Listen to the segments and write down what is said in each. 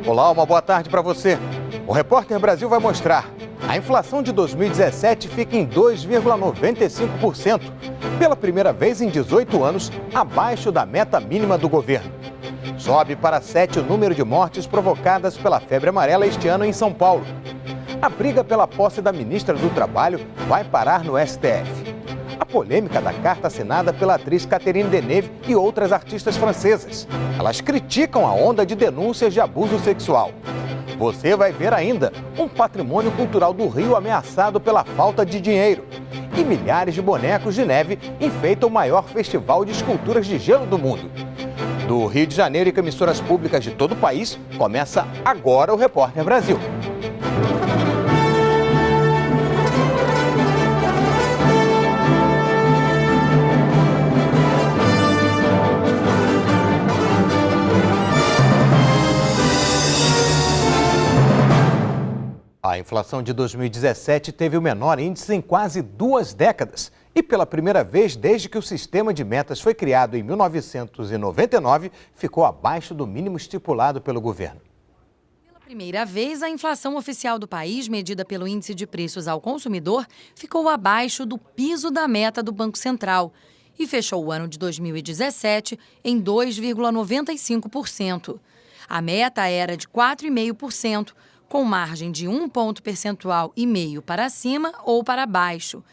Olá, uma boa tarde para você. O Repórter Brasil vai mostrar. A inflação de 2017 fica em 2,95%. Pela primeira vez em 18 anos, abaixo da meta mínima do governo. Sobe para 7 o número de mortes provocadas pela febre amarela este ano em São Paulo. A briga pela posse da ministra do Trabalho vai parar no STF. A polêmica da carta assinada pela atriz Catherine Deneuve e outras artistas francesas. Elas criticam a onda de denúncias de abuso sexual. Você vai ver ainda um patrimônio cultural do Rio ameaçado pela falta de dinheiro. E milhares de bonecos de neve enfeitam o maior festival de esculturas de gelo do mundo. Do Rio de Janeiro e com emissoras públicas de todo o país, começa agora o Repórter Brasil. A inflação de 2017 teve o menor índice em quase 2 décadas e pela primeira vez desde que o sistema de metas foi criado em 1999, ficou abaixo do mínimo estipulado pelo governo. Pela primeira vez, a inflação oficial do país, medida pelo Índice de Preços ao Consumidor, ficou abaixo do piso da meta do Banco Central e fechou o ano de 2017 em 2,95%. A meta era de 4,5%, com margem de 1 ponto percentual e meio para cima ou para baixo.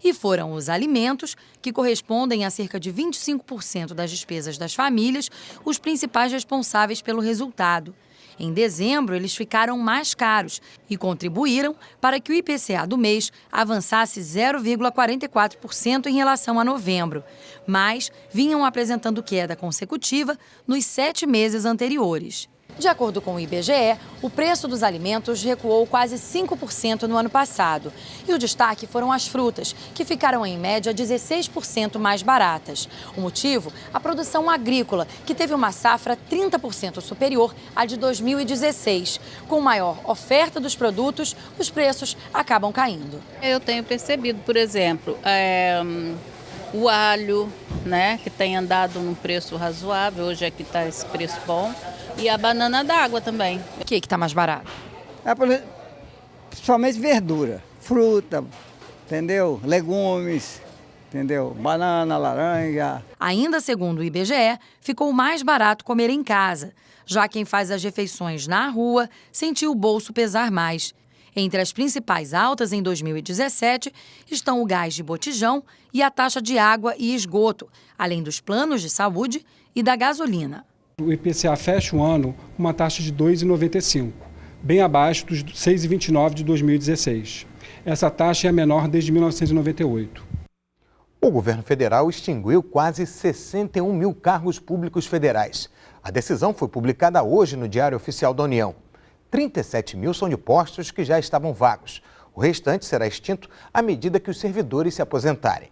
E foram os alimentos, que correspondem a cerca de 25% das despesas das famílias, os principais responsáveis pelo resultado. Em dezembro, eles ficaram mais caros e contribuíram para que o IPCA do mês avançasse 0,44% em relação a novembro, mas vinham apresentando queda consecutiva nos 7 meses anteriores. De acordo com o IBGE, o preço dos alimentos recuou quase 5% no ano passado. E o destaque foram as frutas, que ficaram em média 16% mais baratas. O motivo? A produção agrícola, que teve uma safra 30% superior à de 2016. Com maior oferta dos produtos, os preços acabam caindo. Eu tenho percebido, por exemplo, o alho, né, que tem andado num preço razoável, hoje é que está esse preço bom. E a banana d'água também. O que está mais barato? Principalmente verdura, fruta, entendeu? Legumes, entendeu? Banana, laranja. Ainda segundo o IBGE, ficou mais barato comer em casa. Já quem faz as refeições na rua sentiu o bolso pesar mais. Entre as principais altas em 2017 estão o gás de botijão e a taxa de água e esgoto, além dos planos de saúde e da gasolina. O IPCA fecha o ano com uma taxa de 2,95, bem abaixo dos 6,29 de 2016. Essa taxa é a menor desde 1998. O governo federal extinguiu quase 61 mil cargos públicos federais. A decisão foi publicada hoje no Diário Oficial da União. 37 mil são de postos que já estavam vagos. O restante será extinto à medida que os servidores se aposentarem.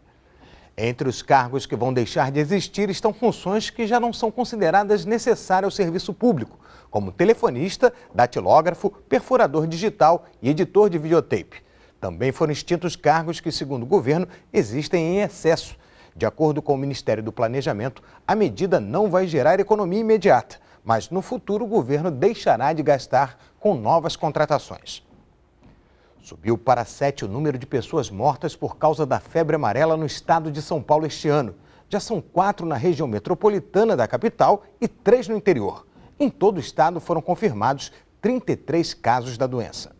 Entre os cargos que vão deixar de existir estão funções que já não são consideradas necessárias ao serviço público, como telefonista, datilógrafo, perfurador digital e editor de videotape. Também foram extintos cargos que, segundo o governo, existem em excesso. De acordo com o Ministério do Planejamento, a medida não vai gerar economia imediata, mas no futuro o governo deixará de gastar com novas contratações. Subiu para 7 o número de pessoas mortas por causa da febre amarela no estado de São Paulo este ano. Já são 4 na região metropolitana da capital e 3 no interior. Em todo o estado foram confirmados 33 casos da doença.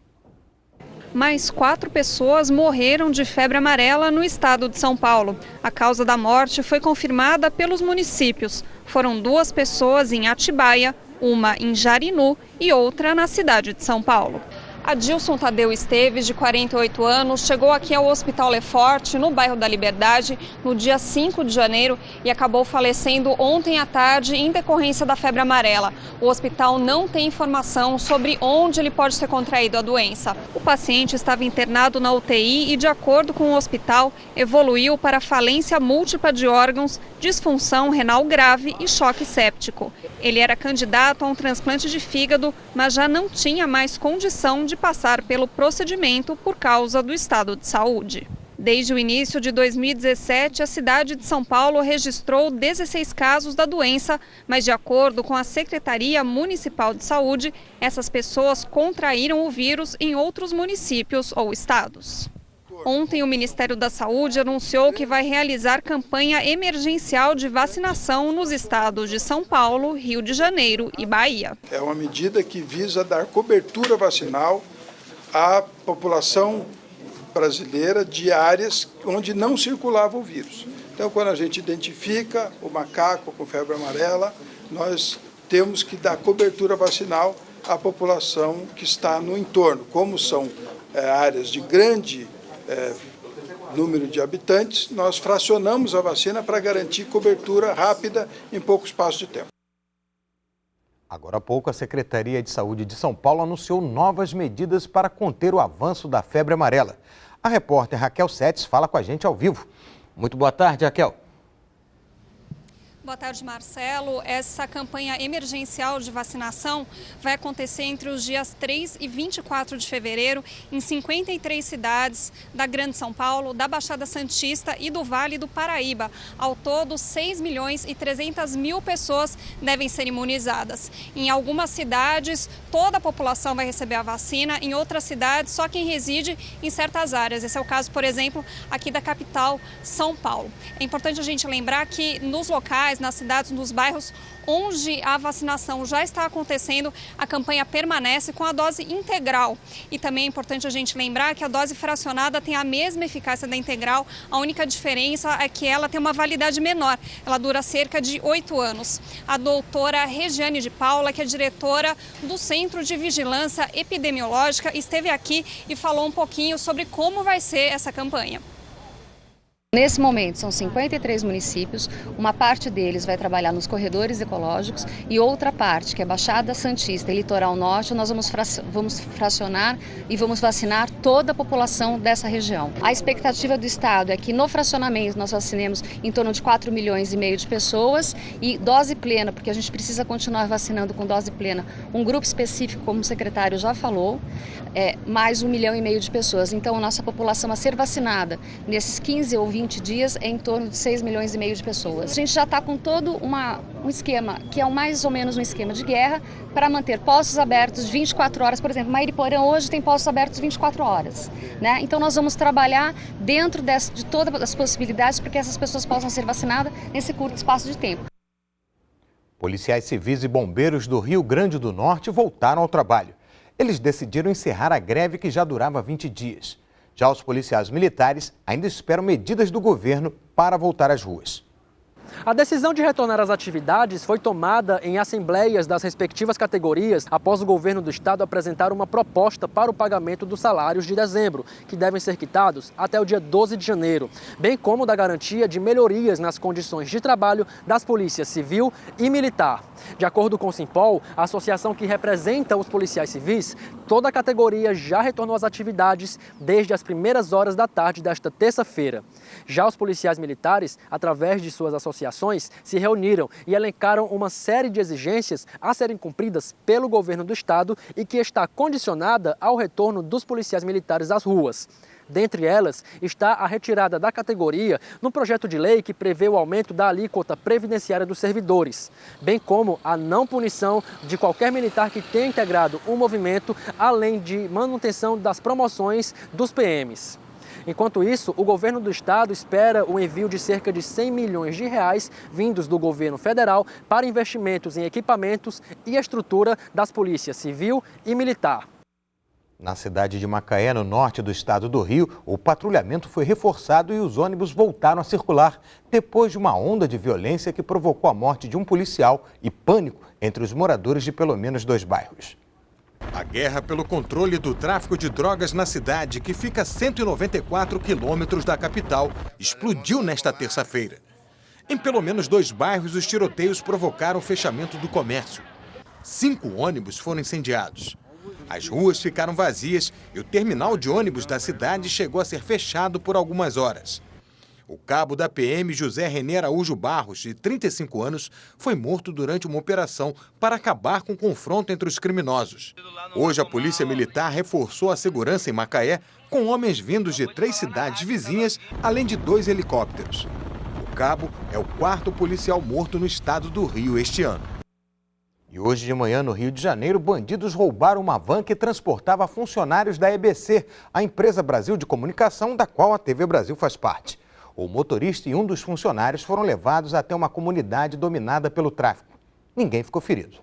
Mais 4 pessoas morreram de febre amarela no estado de São Paulo. A causa da morte foi confirmada pelos municípios. Foram 2 pessoas em Atibaia, uma em Jarinu e outra na cidade de São Paulo. Adilson Tadeu Esteves, de 48 anos, chegou aqui ao Hospital Lefort, no bairro da Liberdade, no dia 5 de janeiro e acabou falecendo ontem à tarde em decorrência da febre amarela. O hospital não tem informação sobre onde ele pode ter contraído a doença. O paciente estava internado na UTI e, de acordo com o hospital, evoluiu para falência múltipla de órgãos, disfunção renal grave e choque séptico. Ele era candidato a um transplante de fígado, mas já não tinha mais condição de passar pelo procedimento por causa do estado de saúde. Desde o início de 2017, a cidade de São Paulo registrou 16 casos da doença, mas de acordo com a Secretaria Municipal de Saúde, essas pessoas contraíram o vírus em outros municípios ou estados. Ontem, o Ministério da Saúde anunciou que vai realizar campanha emergencial de vacinação nos estados de São Paulo, Rio de Janeiro e Bahia. É uma medida que visa dar cobertura vacinal à população brasileira de áreas onde não circulava o vírus. Então, quando a gente identifica o macaco com febre amarela, nós temos que dar cobertura vacinal à população que está no entorno. Como são áreas de grande número de habitantes, nós fracionamos a vacina para garantir cobertura rápida em pouco espaço de tempo. Agora há pouco, a Secretaria de Saúde de São Paulo anunciou novas medidas para conter o avanço da febre amarela. A repórter Raquel Setes fala com a gente ao vivo. Muito boa tarde, Raquel. Boa tarde, Marcelo. Essa campanha emergencial de vacinação vai acontecer entre os dias 3 e 24 de fevereiro em 53 cidades da Grande São Paulo, da Baixada Santista e do Vale do Paraíba. Ao todo, 6.300.000 pessoas devem ser imunizadas. Em algumas cidades, toda a população vai receber a vacina. Em outras cidades, só quem reside em certas áreas. Esse é o caso, por exemplo, aqui da capital, São Paulo. É importante a gente lembrar que nos locais, nas cidades, nos bairros onde a vacinação já está acontecendo, a campanha permanece com a dose integral. E também é importante a gente lembrar que a dose fracionada tem a mesma eficácia da integral, a única diferença é que ela tem uma validade menor, ela dura cerca de 8 anos. A doutora Regiane de Paula, que é diretora do Centro de Vigilância Epidemiológica, esteve aqui e falou um pouquinho sobre como vai ser essa campanha. Nesse momento, são 53 municípios, uma parte deles vai trabalhar nos corredores ecológicos e outra parte, que é Baixada Santista e Litoral Norte, nós vamos fracionar e vamos vacinar toda a população dessa região. A expectativa do Estado é que no fracionamento nós vacinemos em torno de 4,5 milhões de pessoas e dose plena, porque a gente precisa continuar vacinando com dose plena um grupo específico, como o secretário já falou, mais 1,5 milhão de pessoas. Então, a nossa população a ser vacinada nesses 15 ou 20 dias é em torno de 6,5 milhões de pessoas. A gente já está com todo um esquema, que é mais ou menos um esquema de guerra, para manter postos abertos 24 horas. Por exemplo, Mairiporã hoje tem postos abertos 24 horas. Né? Então, nós vamos trabalhar dentro de todas as possibilidades para que essas pessoas possam ser vacinadas nesse curto espaço de tempo. Policiais civis e bombeiros do Rio Grande do Norte voltaram ao trabalho. Eles decidiram encerrar a greve que já durava 20 dias. Já os policiais militares ainda esperam medidas do governo para voltar às ruas. A decisão de retornar às atividades foi tomada em assembleias das respectivas categorias após o governo do estado apresentar uma proposta para o pagamento dos salários de dezembro, que devem ser quitados até o dia 12 de janeiro, bem como da garantia de melhorias nas condições de trabalho das polícias civil e militar. De acordo com o Simpol, a associação que representa os policiais civis, toda a categoria já retornou às atividades desde as primeiras horas da tarde desta terça-feira. Já os policiais militares, através de suas associações, se reuniram e elencaram uma série de exigências a serem cumpridas pelo governo do estado e que está condicionada ao retorno dos policiais militares às ruas. Dentre elas está a retirada da categoria no projeto de lei que prevê o aumento da alíquota previdenciária dos servidores, bem como a não punição de qualquer militar que tenha integrado um movimento, além de manutenção das promoções dos PMs. Enquanto isso, o governo do estado espera o envio de cerca de 100 milhões de reais vindos do governo federal para investimentos em equipamentos e estrutura das polícias civil e militar. Na cidade de Macaé, no norte do estado do Rio, o patrulhamento foi reforçado e os ônibus voltaram a circular depois de uma onda de violência que provocou a morte de um policial e pânico entre os moradores de pelo menos 2 bairros. A guerra pelo controle do tráfico de drogas na cidade, que fica a 194 quilômetros da capital, explodiu nesta terça-feira. Em pelo menos 2 bairros, os tiroteios provocaram o fechamento do comércio. 5 ônibus foram incendiados. As ruas ficaram vazias e o terminal de ônibus da cidade chegou a ser fechado por algumas horas. O cabo da PM José René Araújo Barros, de 35 anos, foi morto durante uma operação para acabar com o confronto entre os criminosos. Hoje, a Polícia Militar reforçou a segurança em Macaé com homens vindos de 3 cidades vizinhas, além de 2 helicópteros. O cabo é o 4º policial morto no estado do Rio este ano. E hoje de manhã, no Rio de Janeiro, bandidos roubaram uma van que transportava funcionários da EBC, a empresa Brasil de Comunicação, da qual a TV Brasil faz parte. O motorista e um dos funcionários foram levados até uma comunidade dominada pelo tráfico. Ninguém ficou ferido.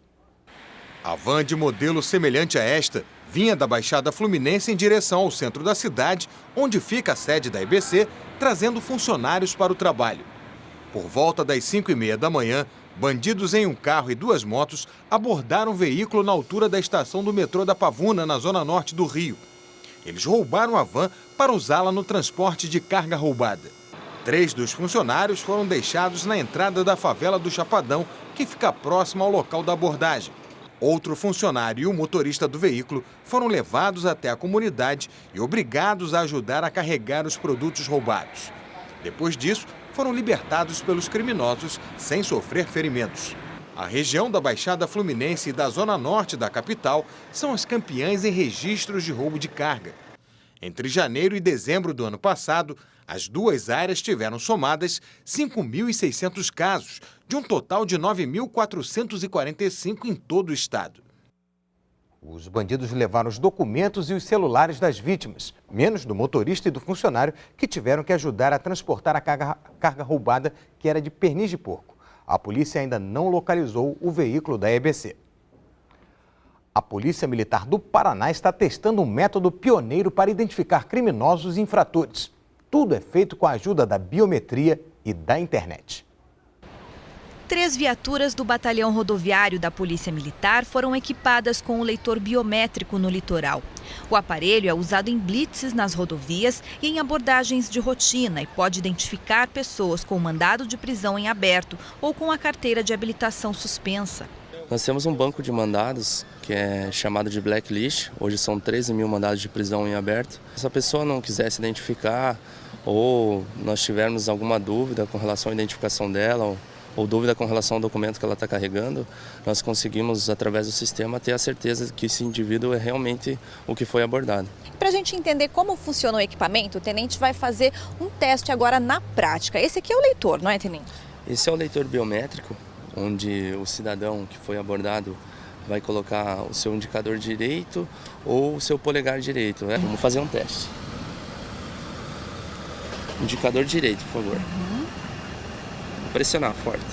A van, de modelo semelhante a esta, vinha da Baixada Fluminense em direção ao centro da cidade, onde fica a sede da EBC, trazendo funcionários para o trabalho. Por volta das 5h30 da manhã, bandidos em um carro e 2 motos abordaram o veículo na altura da estação do metrô da Pavuna, na zona norte do Rio. Eles roubaram a van para usá-la no transporte de carga roubada. 3 dos funcionários foram deixados na entrada da favela do Chapadão, que fica próximo ao local da abordagem. Outro funcionário e o motorista do veículo foram levados até a comunidade e obrigados a ajudar a carregar os produtos roubados. Depois disso, foram libertados pelos criminosos sem sofrer ferimentos. A região da Baixada Fluminense e da zona norte da capital são as campeãs em registros de roubo de carga. Entre janeiro e dezembro do ano passado, as 2 áreas tiveram somadas 5.600 casos, de um total de 9.445 em todo o estado. Os bandidos levaram os documentos e os celulares das vítimas, menos do motorista e do funcionário, que tiveram que ajudar a transportar a carga roubada, que era de pernis de porco. A polícia ainda não localizou o veículo da EBC. A Polícia Militar do Paraná está testando um método pioneiro para identificar criminosos e infratores. Tudo é feito com a ajuda da biometria e da internet. 3 viaturas do Batalhão Rodoviário da Polícia Militar foram equipadas com o leitor biométrico no litoral. O aparelho é usado em blitzes nas rodovias e em abordagens de rotina e pode identificar pessoas com mandado de prisão em aberto ou com a carteira de habilitação suspensa. Nós temos um banco de mandados que é chamado de blacklist. Hoje são 13.000 mandados de prisão em aberto. Se a pessoa não quiser se identificar ou nós tivermos alguma dúvida com relação à identificação dela ou dúvida com relação ao documento que ela está carregando, nós conseguimos, através do sistema, ter a certeza que esse indivíduo é realmente o que foi abordado. Para a gente entender como funciona o equipamento, o tenente vai fazer um teste agora na prática. Esse aqui é o leitor, não é, tenente? Esse é o leitor biométrico, onde o cidadão que foi abordado vai colocar o seu indicador direito ou o seu polegar direito. Vamos fazer um teste. Indicador direito, por favor. Pressionar forte.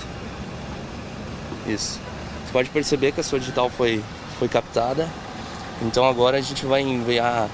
Isso. Você pode perceber que a sua digital foi captada. Então agora a gente vai enviar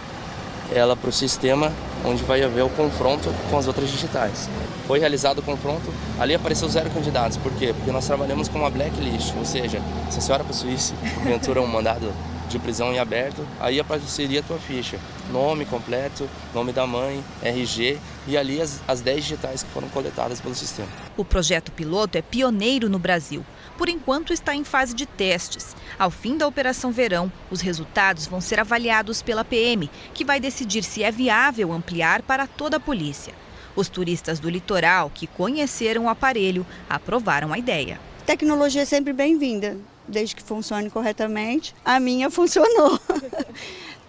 ela para o sistema, onde vai haver o confronto com as outras digitais. Foi realizado o confronto, ali apareceu 0 candidatos. Por quê? Porque nós trabalhamos com uma blacklist, ou seja, se a senhora possuísse, porventura, um mandado de prisão em aberto, aí apareceria a tua ficha. Nome completo, nome da mãe, RG e ali as 10 digitais que foram coletadas pelo sistema. O projeto piloto é pioneiro no Brasil. Por enquanto está em fase de testes. Ao fim da Operação Verão, os resultados vão ser avaliados pela PM, que vai decidir se é viável ampliar para toda a polícia. Os turistas do litoral que conheceram o aparelho aprovaram a ideia. Tecnologia é sempre bem-vinda, desde que funcione corretamente. A minha funcionou.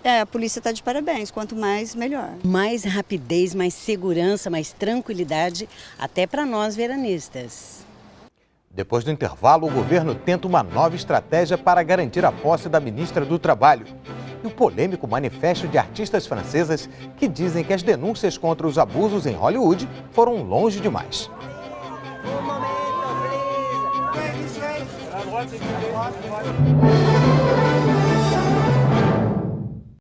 A polícia está de parabéns, quanto mais, melhor. Mais rapidez, mais segurança, mais tranquilidade, até para nós veranistas. Depois do intervalo, o governo tenta uma nova estratégia para garantir a posse da ministra do Trabalho. E o polêmico manifesto de artistas francesas que dizem que as denúncias contra os abusos em Hollywood foram longe demais. Um momento, please.